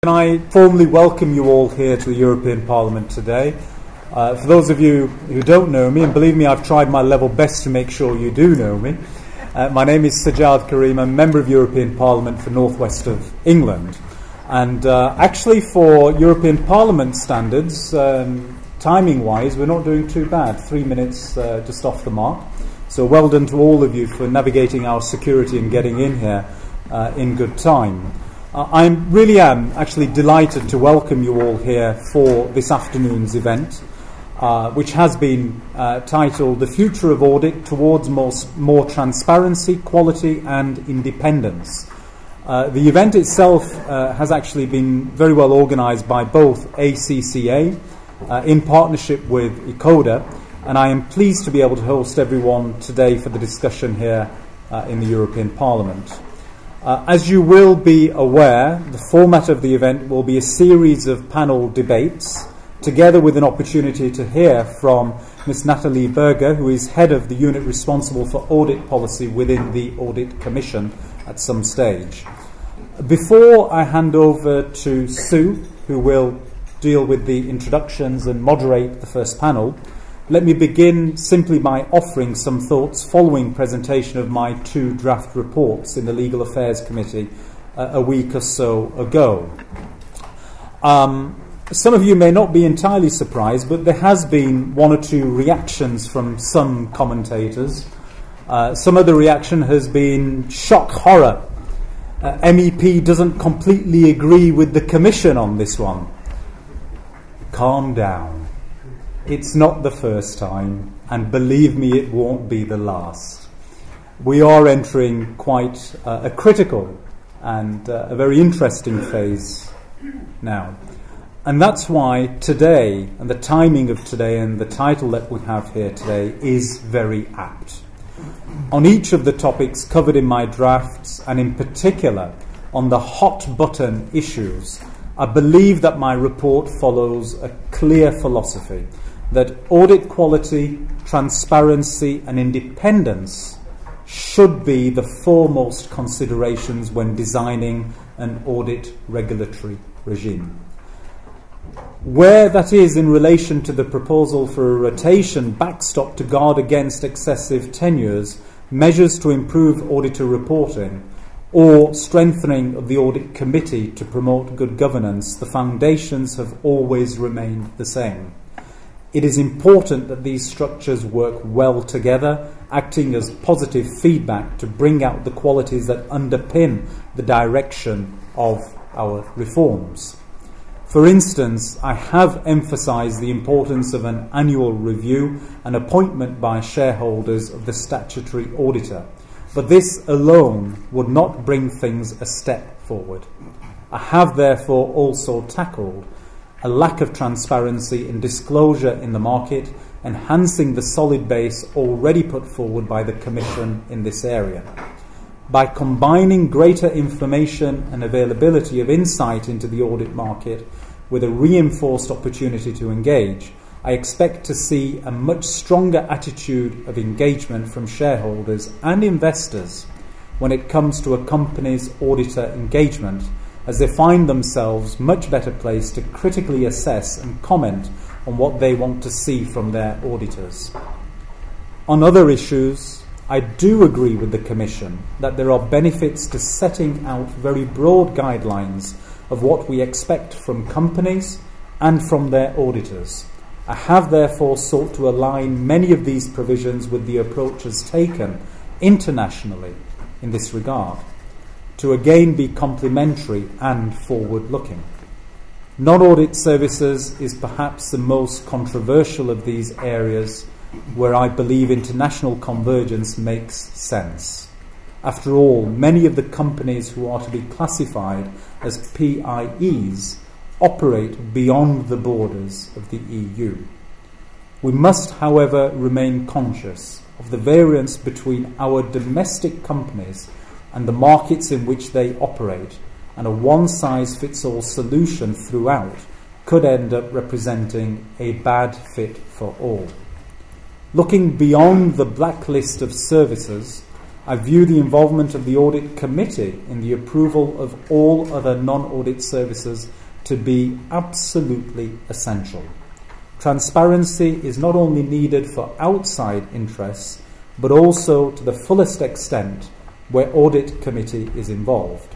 Can I formally welcome you all here to the European Parliament today. For those of you who don't know me, and believe me, I've tried my level best to make sure you do know me, my name is Sajjad Karim. I'm a member of European Parliament for North West of England. And actually for European Parliament standards, timing-wise, we're not doing too bad. 3 minutes just off the mark. So well done to all of you for navigating our security and getting in here in good time. I really am actually delighted to welcome you all here for this afternoon's event, which has been titled The Future of Audit Towards More Transparency, Quality and Independence. The event itself has actually been very well organised by both ACCA in partnership with ECODA, and I am pleased to be able to host everyone today for the discussion here in the European Parliament. As you will be aware, the format of the event will be a series of panel debates, together with an opportunity to hear from Ms. Nathalie Berger, who is head of the unit responsible for audit policy within the Audit Commission at some stage. Before I hand over to Sue, who will deal with the introductions and moderate the first panel, let me begin simply by offering some thoughts following presentation of my 2 draft reports in the Legal Affairs Committee a week or so ago. Some of you may not be entirely surprised, but there has been 1 or 2 reactions from some commentators. Some of the reaction has been shock horror. MEP doesn't completely agree with the Commission on this one. Calm down. It's not the first time, and believe me, it won't be the last. We are entering quite a critical and a very interesting phase now. And that's why today, and the timing of today and the title that we have here today is very apt. On each of the topics covered in my drafts, and in particular on the hot button issues, I believe that my report follows a clear philosophy that audit quality, transparency and independence should be the foremost considerations when designing an audit regulatory regime. Where that is in relation to the proposal for a rotation backstop to guard against excessive tenures, measures to improve auditor reporting, or strengthening of the audit committee to promote good governance, the foundations have always remained the same. It is important that these structures work well together, acting as positive feedback to bring out the qualities that underpin the direction of our reforms. For instance, I have emphasised the importance of an annual review and appointment by shareholders of the statutory auditor, but this alone would not bring things a step forward. I have therefore also tackled a lack of transparency and disclosure in the market, enhancing the solid base already put forward by the Commission in this area. By combining greater information and availability of insight into the audit market with a reinforced opportunity to engage, I expect to see a much stronger attitude of engagement from shareholders and investors when it comes to a company's auditor engagement, as they find themselves much better placed to critically assess and comment on what they want to see from their auditors. On other issues, I do agree with the Commission that there are benefits to setting out very broad guidelines of what we expect from companies and from their auditors. I have therefore sought to align many of these provisions with the approaches taken internationally in this regard, to again be complementary and forward-looking. Non-audit services is perhaps the most controversial of these areas where I believe international convergence makes sense. After all, many of the companies who are to be classified as PIEs operate beyond the borders of the EU. We must, however, remain conscious of the variance between our domestic companies and the markets in which they operate, and a one-size-fits-all solution throughout could end up representing a bad fit for all. Looking beyond the blacklist of services, I view the involvement of the Audit Committee in the approval of all other non-audit services to be absolutely essential. Transparency is not only needed for outside interests, but also to the fullest extent where Audit Committee is involved.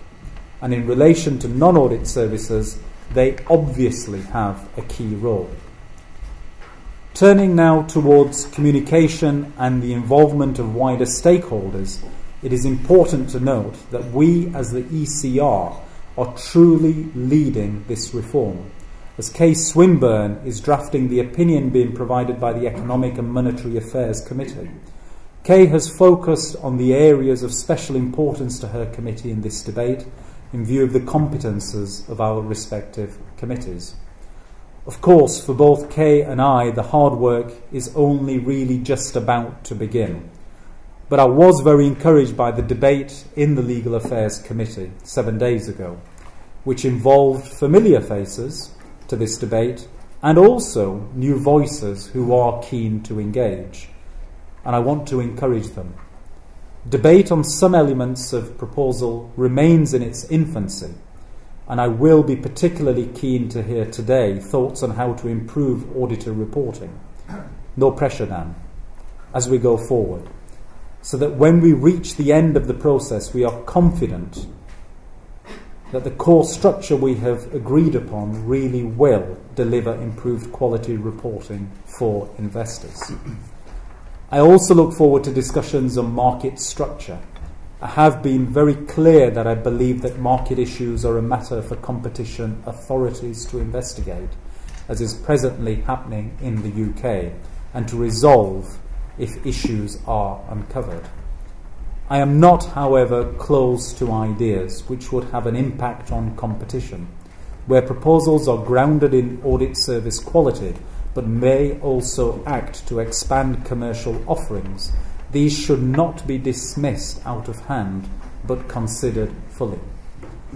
And in relation to non-audit services, they obviously have a key role. Turning now towards communication and the involvement of wider stakeholders, it is important to note that we as the ECR are truly leading this reform, as Kay Swinburne is drafting the opinion being provided by the Economic and Monetary Affairs Committee. Kay has focused on the areas of special importance to her committee in this debate in view of the competences of our respective committees. Of course, for both Kay and I, the hard work is only really just about to begin. But I was very encouraged by the debate in the Legal Affairs Committee 7 days ago, which involved familiar faces to this debate and also new voices who are keen to engage. And I want to encourage them. Debate on some elements of proposal remains in its infancy, and I will be particularly keen to hear today thoughts on how to improve auditor reporting. No pressure, Dan, as we go forward, so that when we reach the end of the process, we are confident that the core structure we have agreed upon really will deliver improved quality reporting for investors. I also look forward to discussions on market structure. I have been very clear that I believe that market issues are a matter for competition authorities to investigate, as is presently happening in the UK, and to resolve if issues are uncovered. I am not, however, closed to ideas which would have an impact on competition, where proposals are grounded in audit service quality, but may also act to expand commercial offerings. These should not be dismissed out of hand, but considered fully.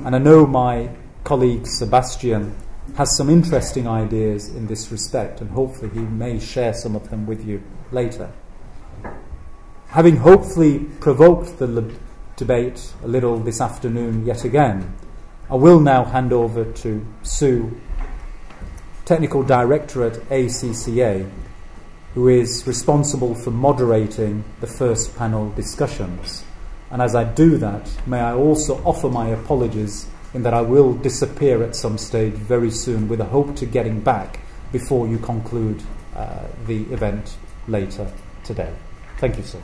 And I know my colleague Sebastian has some interesting ideas in this respect, and hopefully he may share some of them with you later. Having hopefully provoked the debate a little this afternoon yet again, I will now hand over to Sue, Technical Director at ACCA, who is responsible for moderating the first panel discussions. And as I do that, may I also offer my apologies in that I will disappear at some stage very soon with a hope to getting back before you conclude the event later today. Thank you, sir.